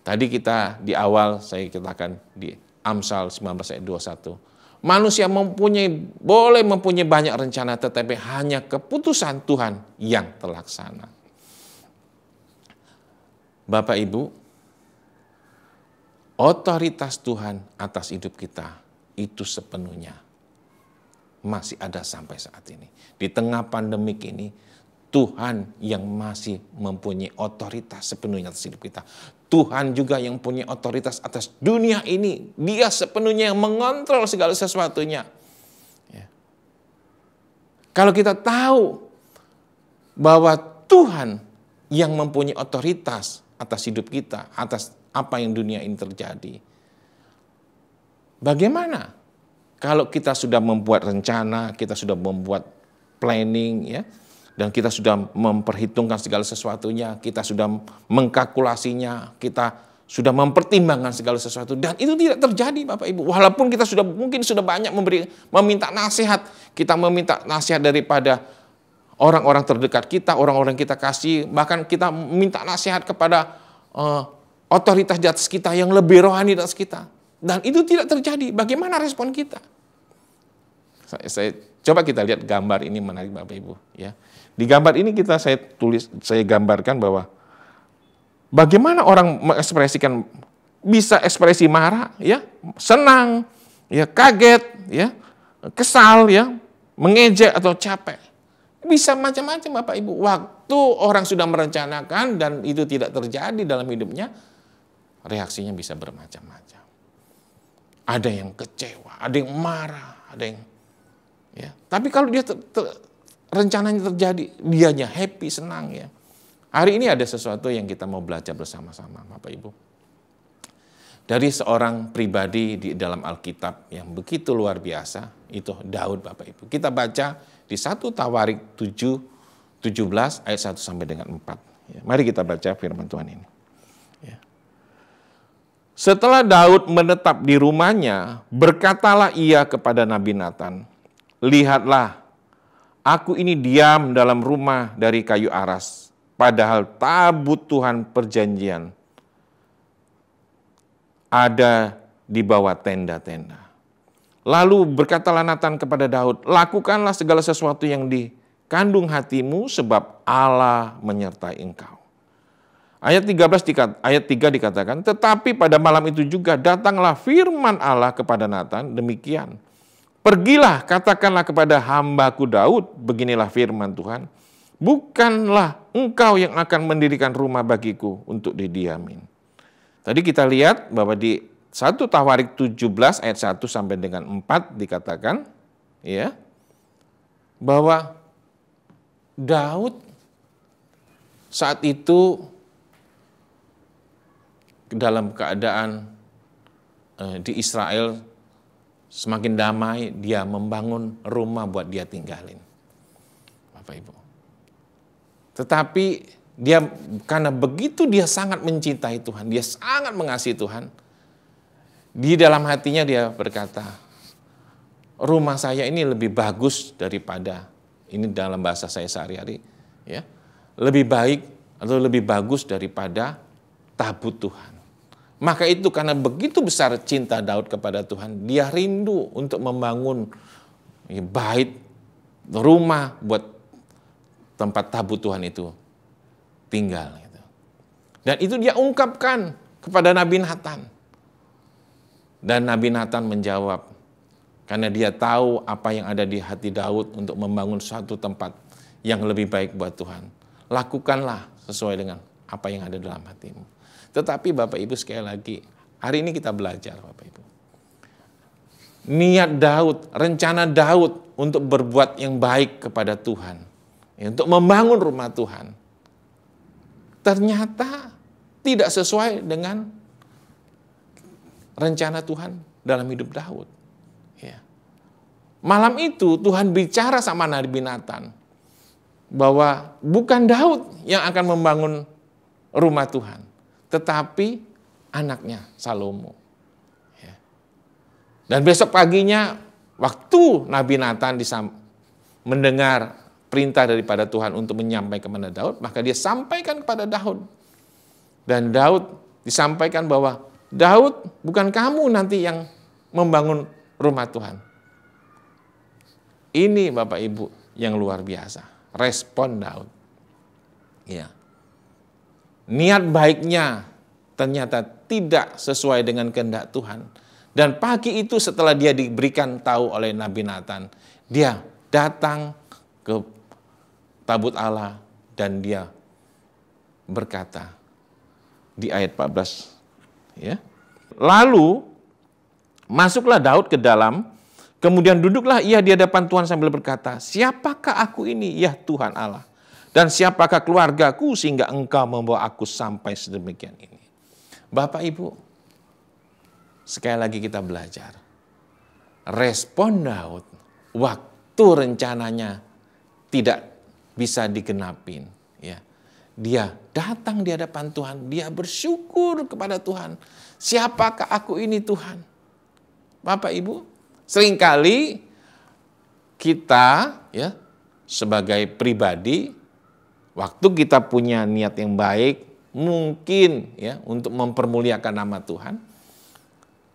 tadi kita di awal saya katakan di Amsal 19 ayat 21. Manusia boleh mempunyai banyak rencana, tetapi hanya keputusan Tuhan yang terlaksana. Bapak Ibu, otoritas Tuhan atas hidup kita itu sepenuhnya masih ada sampai saat ini. Di tengah pandemik ini, Tuhan yang masih mempunyai otoritas sepenuhnya atas hidup kita. Tuhan juga yang punya otoritas atas dunia ini. Dia sepenuhnya yang mengontrol segala sesuatunya. Ya. Kalau kita tahu bahwa Tuhan yang mempunyai otoritas atas hidup kita, atas apa yang dunia ini terjadi, bagaimana kalau kita sudah membuat rencana, kita sudah membuat planning, ya, dan kita sudah memperhitungkan segala sesuatunya, kita sudah mengkalkulasinya, kita sudah mempertimbangkan segala sesuatu, dan itu tidak terjadi Bapak Ibu. Walaupun kita mungkin sudah banyak meminta nasihat, kita meminta nasihat daripada orang-orang terdekat kita, orang-orang kita kasih, bahkan kita minta nasihat kepada otoritas di atas kita yang lebih rohani di atas kita. Dan itu tidak terjadi. Bagaimana respon kita? Saya coba kita lihat gambar ini menarik Bapak Ibu. Ya. Di gambar ini saya gambarkan bahwa bagaimana orang mengekspresikan, bisa ekspresi marah, ya, senang, ya, kaget, ya, kesal, ya, mengejek atau capek. Bisa macam-macam Bapak Ibu. Waktu orang sudah merencanakan dan itu tidak terjadi dalam hidupnya, reaksinya bisa bermacam-macam. Ada yang kecewa, ada yang marah, ada yang, ya. Tapi kalau dia rencananya terjadi, dianya happy, senang, ya. Hari ini ada sesuatu yang kita mau belajar bersama-sama Bapak Ibu. Dari seorang pribadi di dalam Alkitab yang begitu luar biasa, itu Daud Bapak Ibu. Kita baca di 1 Tawarik 17 ayat 1 sampai dengan 4. Ya, mari kita baca firman Tuhan ini. Ya. Setelah Daud menetap di rumahnya, berkatalah ia kepada Nabi Nathan, "Lihatlah, aku ini diam dalam rumah dari kayu aras, padahal tabut Tuhan perjanjian ada di bawah tenda-tenda. Lalu berkatalah Natan kepada Daud, lakukanlah segala sesuatu yang dikandung hatimu sebab Allah menyertai engkau. Ayat 3 dikatakan, tetapi pada malam itu juga datanglah firman Allah kepada Natan demikian. Pergilah, katakanlah kepada hambaku Daud, beginilah firman Tuhan, bukanlah engkau yang akan mendirikan rumah bagiku untuk didiamin. Tadi kita lihat bahwa di 1 Tawarik 17 ayat 1 sampai dengan 4 dikatakan, ya, bahwa Daud saat itu dalam keadaan di Israel semakin damai, dia membangun rumah buat dia tinggalin, Bapak Ibu. Tetapi dia karena begitu dia sangat mencintai Tuhan, dia sangat mengasihi Tuhan, di dalam hatinya dia berkata, rumah saya ini lebih bagus daripada, ini dalam bahasa saya sehari-hari, ya, lebih baik atau lebih bagus daripada tabut Tuhan. Maka itu karena begitu besar cinta Daud kepada Tuhan, dia rindu untuk membangun bait, rumah buat tempat tabut Tuhan itu tinggal. Dan itu dia ungkapkan kepada Nabi Natan. Dan Nabi Natan menjawab, karena dia tahu apa yang ada di hati Daud untuk membangun suatu tempat yang lebih baik buat Tuhan. Lakukanlah sesuai dengan apa yang ada dalam hatimu. Tetapi Bapak Ibu sekali lagi, hari ini kita belajar Bapak Ibu. Niat Daud, rencana Daud untuk berbuat yang baik kepada Tuhan, untuk membangun rumah Tuhan, ternyata tidak sesuai dengan rencana Tuhan dalam hidup Daud. Ya. Malam itu Tuhan bicara sama Nabi Natan bahwa bukan Daud yang akan membangun rumah Tuhan, tetapi anaknya Salomo. Ya. Dan besok paginya waktu Nabi Natan mendengar perintah daripada Tuhan untuk menyampaikan kepada Daud, maka dia sampaikan kepada Daud. Dan Daud disampaikan bahwa Daud, bukan kamu nanti yang membangun rumah Tuhan. Ini Bapak Ibu yang luar biasa. Respon Daud. Ya. Niat baiknya ternyata tidak sesuai dengan kehendak Tuhan. Dan pagi itu setelah dia diberikan tahu oleh Nabi Natan, dia datang ke tabut Allah dan dia berkata di ayat 14, ya. Lalu masuklah Daud ke dalam, kemudian duduklah ia di hadapan Tuhan sambil berkata, siapakah aku ini ya Tuhan Allah? Dan siapakah keluargaku sehingga engkau membawa aku sampai sedemikian ini? Bapak Ibu, sekali lagi kita belajar. Respon Daud waktu rencananya tidak bisa digenapin, ya. Dia datang di hadapan Tuhan, dia bersyukur kepada Tuhan. Siapakah aku ini Tuhan? Bapak Ibu, seringkali kita, ya, sebagai pribadi, waktu kita punya niat yang baik, mungkin, ya, untuk mempermuliakan nama Tuhan,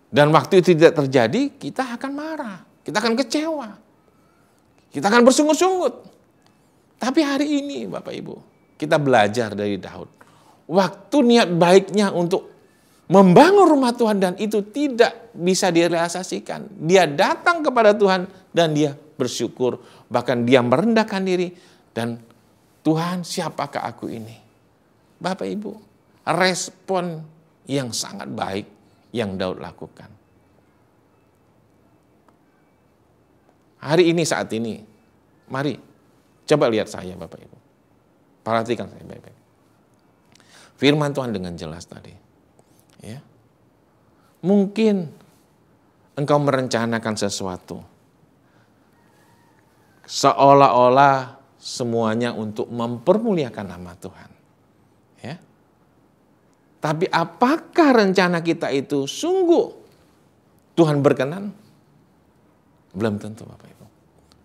dan waktu itu tidak terjadi, kita akan marah, kita akan kecewa, kita akan bersungut-sungut. Tapi hari ini Bapak Ibu, kita belajar dari Daud. Waktu niat baiknya untuk membangun rumah Tuhan dan itu tidak bisa direalisasikan. Dia datang kepada Tuhan dan dia bersyukur. Bahkan dia merendahkan diri. Dan Tuhan, siapakah aku ini? Bapak Ibu, respon yang sangat baik yang Daud lakukan. Hari ini, saat ini, mari coba lihat saya Bapak Ibu. Perhatikan saya baik-baik. Firman Tuhan dengan jelas tadi. Ya. Mungkin engkau merencanakan sesuatu. Seolah-olah semuanya untuk mempermuliakan nama Tuhan. Ya. Tapi apakah rencana kita itu sungguh Tuhan berkenan? Belum tentu Bapak Ibu.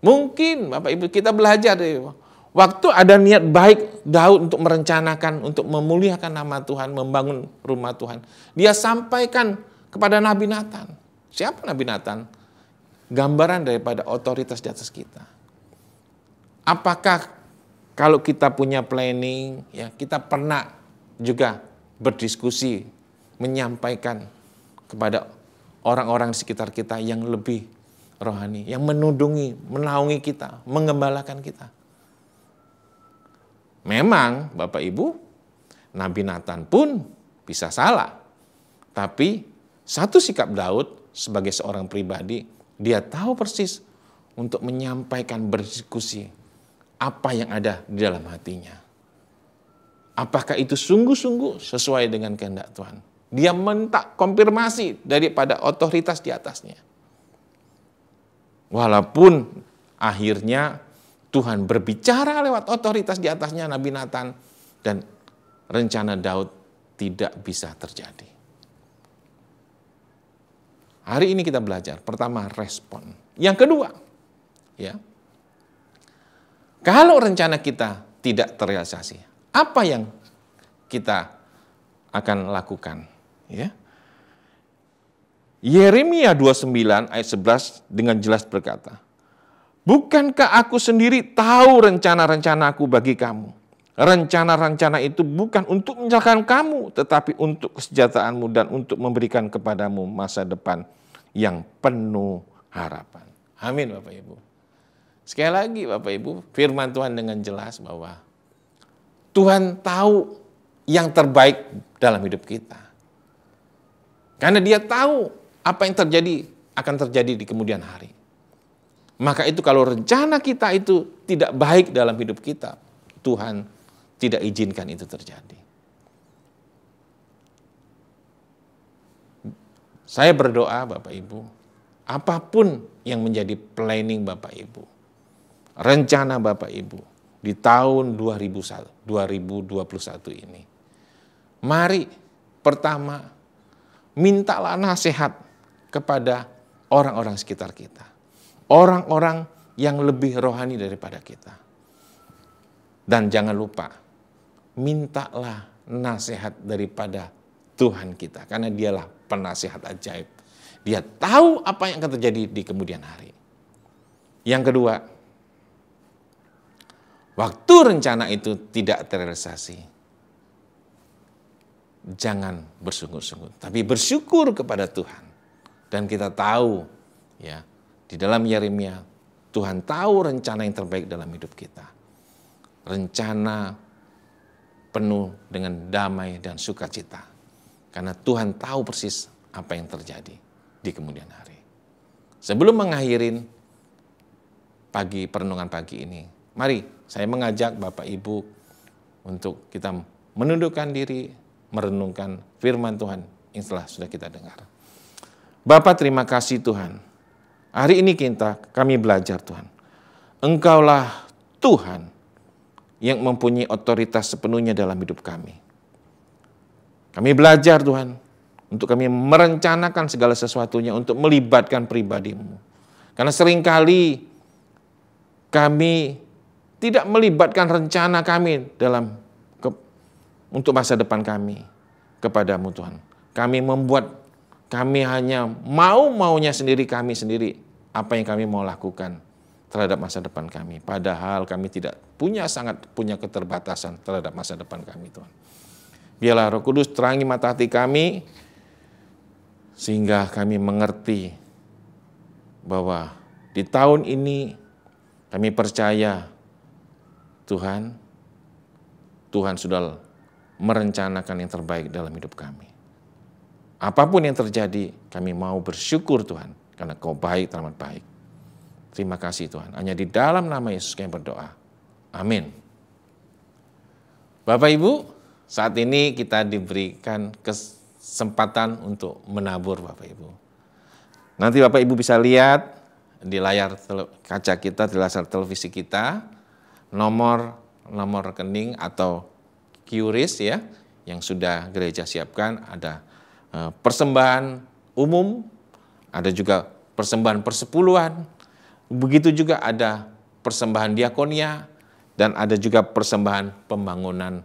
Mungkin Bapak Ibu kita belajar dari waktu ada niat baik Daud untuk merencanakan, untuk memuliakan nama Tuhan, membangun rumah Tuhan. Dia sampaikan kepada Nabi Nathan. Siapa Nabi Nathan? Gambaran daripada otoritas di atas kita. Apakah kalau kita punya planning, ya kita pernah juga berdiskusi, menyampaikan kepada orang-orang di sekitar kita yang lebih rohani, yang menudungi, menaungi kita, menggembalakan kita. Memang Bapak Ibu, Nabi Nathan pun bisa salah. Tapi satu sikap Daud sebagai seorang pribadi, dia tahu persis untuk menyampaikan, berdiskusi apa yang ada di dalam hatinya. Apakah itu sungguh-sungguh sesuai dengan kehendak Tuhan? Dia minta konfirmasi daripada otoritas di atasnya. Walaupun akhirnya Tuhan berbicara lewat otoritas di atasnya Nabi Nathan, dan rencana Daud tidak bisa terjadi. Hari ini kita belajar, pertama respon. Yang kedua, ya, kalau rencana kita tidak terrealisasi, apa yang kita akan lakukan? Ya. Yeremia 29 ayat 11 dengan jelas berkata, bukankah aku sendiri tahu rencana-rencanaku bagi kamu? Rencana-rencana itu bukan untuk mencelakakan kamu, tetapi untuk kesejahteraanmu dan untuk memberikan kepadamu masa depan yang penuh harapan. Amin Bapak Ibu. Sekali lagi Bapak Ibu, firman Tuhan dengan jelas bahwa Tuhan tahu yang terbaik dalam hidup kita. Karena dia tahu apa yang akan terjadi di kemudian hari. Maka itu kalau rencana kita itu tidak baik dalam hidup kita, Tuhan tidak izinkan itu terjadi. Saya berdoa Bapak Ibu, apapun yang menjadi planning Bapak Ibu, rencana Bapak Ibu di tahun 2021 ini, mari pertama mintalah nasihat kepada orang-orang sekitar kita. Orang-orang yang lebih rohani daripada kita. Dan jangan lupa, mintalah nasihat daripada Tuhan kita. Karena dialah penasihat ajaib. Dia tahu apa yang akan terjadi di kemudian hari. Yang kedua, waktu rencana itu tidak terrealisasi, jangan bersungut-sungut, tapi bersyukur kepada Tuhan. Dan kita tahu, ya, di dalam Yeremia, Tuhan tahu rencana yang terbaik dalam hidup kita. Rencana penuh dengan damai dan sukacita. Karena Tuhan tahu persis apa yang terjadi di kemudian hari. Sebelum mengakhirin perenungan pagi ini, mari saya mengajak Bapak Ibu untuk kita menundukkan diri, merenungkan firman Tuhan yang sudah kita dengar. Bapak, terima kasih Tuhan. Hari ini kami belajar Tuhan. Engkaulah Tuhan yang mempunyai otoritas sepenuhnya dalam hidup kami. Kami belajar Tuhan untuk kami merencanakan segala sesuatunya untuk melibatkan pribadi-Mu. Karena seringkali kami tidak melibatkan rencana kami untuk masa depan kami kepadamu Tuhan. Kami hanya maunya sendiri kami sendiri apa yang kami mau lakukan terhadap masa depan kami. Padahal kami tidak punya keterbatasan terhadap masa depan kami Tuhan. Biarlah Roh Kudus terangi mata hati kami sehingga kami mengerti bahwa di tahun ini kami percaya Tuhan sudah merencanakan yang terbaik dalam hidup kami. Apapun yang terjadi, kami mau bersyukur Tuhan, karena Kau baik, teramat baik. Terima kasih Tuhan. Hanya di dalam nama Yesus kami berdoa. Amin. Bapak Ibu, saat ini kita diberikan kesempatan untuk menabur Bapak Ibu. Nanti Bapak Ibu bisa lihat di layar kaca kita, di layar televisi kita, nomor rekening atau QRIS ya, yang sudah gereja siapkan. Ada persembahan umum, ada juga persembahan persepuluhan, begitu juga ada persembahan diakonia, dan ada juga persembahan pembangunan.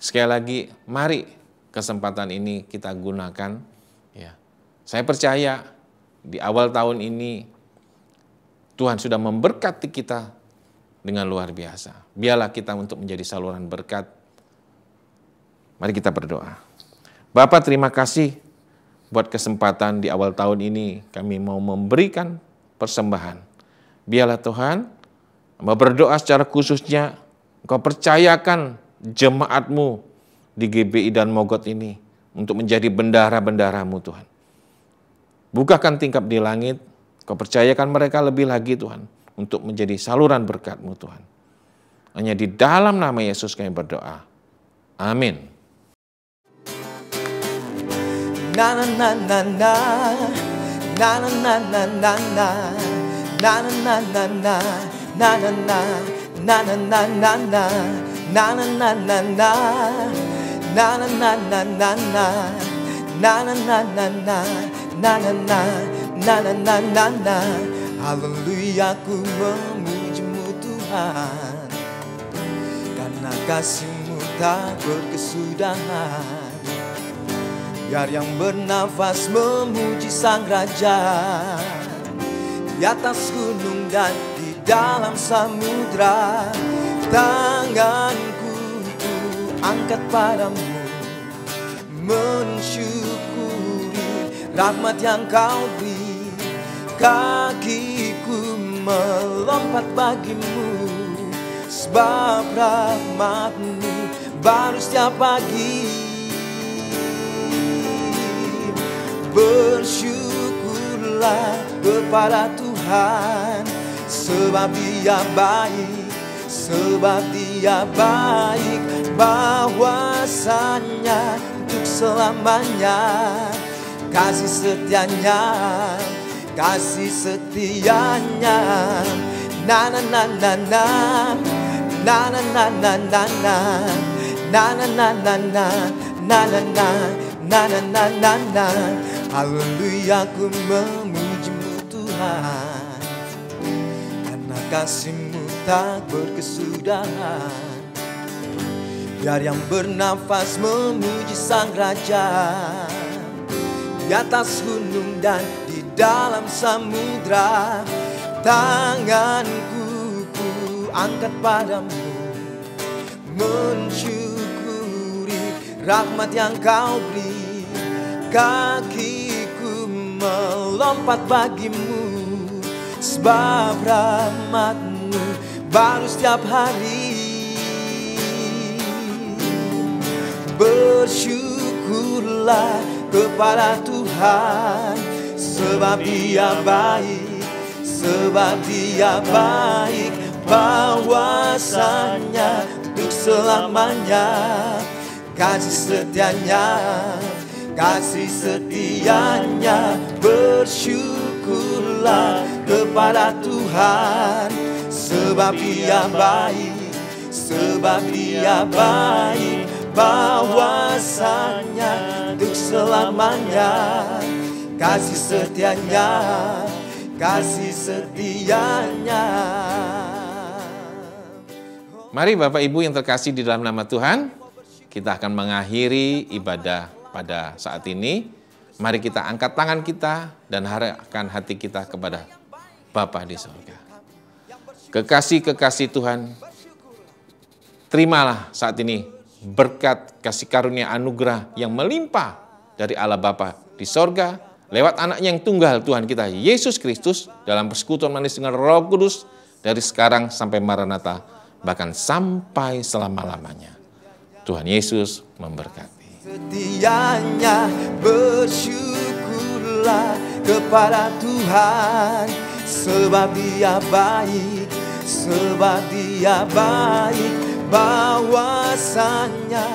Sekali lagi, mari kesempatan ini kita gunakan. Ya, saya percaya di awal tahun ini Tuhan sudah memberkati kita dengan luar biasa. Biarlah kita untuk menjadi saluran berkat. Mari kita berdoa. Bapa, terima kasih buat kesempatan di awal tahun ini kami mau memberikan persembahan. Biarlah Tuhan, hamba berdoa secara khususnya Engkau percayakan jemaat-Mu di GBI dan Mogot ini untuk menjadi bendahara-bendahara-Mu Tuhan. Bukakan tingkap di langit, Engkau percayakan mereka lebih lagi Tuhan untuk menjadi saluran berkat-Mu Tuhan. Hanya di dalam nama Yesus kami berdoa. Amin. Na na na na na, na na na na na na, na na na na na, na na na, na na na na na, na na na na na, na na na na na na, na na na na na, na na na, na na na na na. Haleluya, ku memuji-Mu Tuhan, karena kasih-Mu tak berkesudahan. Biar yang bernafas memuji Sang Raja, di atas gunung dan di dalam samudra. Tanganku ku angkat padamu, mensyukuri rahmat yang Kau beri. Kakiku melompat bagimu, sebab rahmat-Mu baru setiap pagi. Bersyukurlah kepada Tuhan, sebab Dia baik, sebab Dia baik, bahwasanya untuk selamanya. Kasih setianya, kasih setianya. Na na na na na, na na na na na na, na na na na na, na na na, na na na na na. Haleluya, ku memuji-Mu Tuhan, karena kasih-Mu tak berkesudahan. Biar yang bernafas memuji Sang Raja, di atas gunung dan di dalam samudra. Tanganku ku angkat padamu, mensyukuri rahmat yang Kau beri. Kakiku melompat bagimu, sebab rahmat-Mu baru setiap hari. Bersyukurlah kepada Tuhan, sebab Dia baik, sebab Dia baik, bahwasanya untuk selamanya. Kasih setianya, kasih setianya. Bersyukurlah kepada Tuhan, sebab Dia baik, sebab Dia baik, bahwasanya untuk selamanya. Kasih setianya, kasih setianya. Mari Bapak Ibu yang terkasih di dalam nama Tuhan, kita akan mengakhiri ibadah pada saat ini. Mari kita angkat tangan kita dan arahkan hati kita kepada Bapa di surga. Kekasih-kekasih Tuhan, terimalah saat ini berkat kasih karunia anugerah yang melimpah dari Allah Bapa di sorga, lewat anaknya yang tunggal Tuhan kita Yesus Kristus, dalam persekutuan manis dengan Roh Kudus, dari sekarang sampai Maranatha, bahkan sampai selama-lamanya. Tuhan Yesus memberkati. Setianya bersyukurlah kepada Tuhan, sebab Dia baik, sebab Dia baik, bahwasanya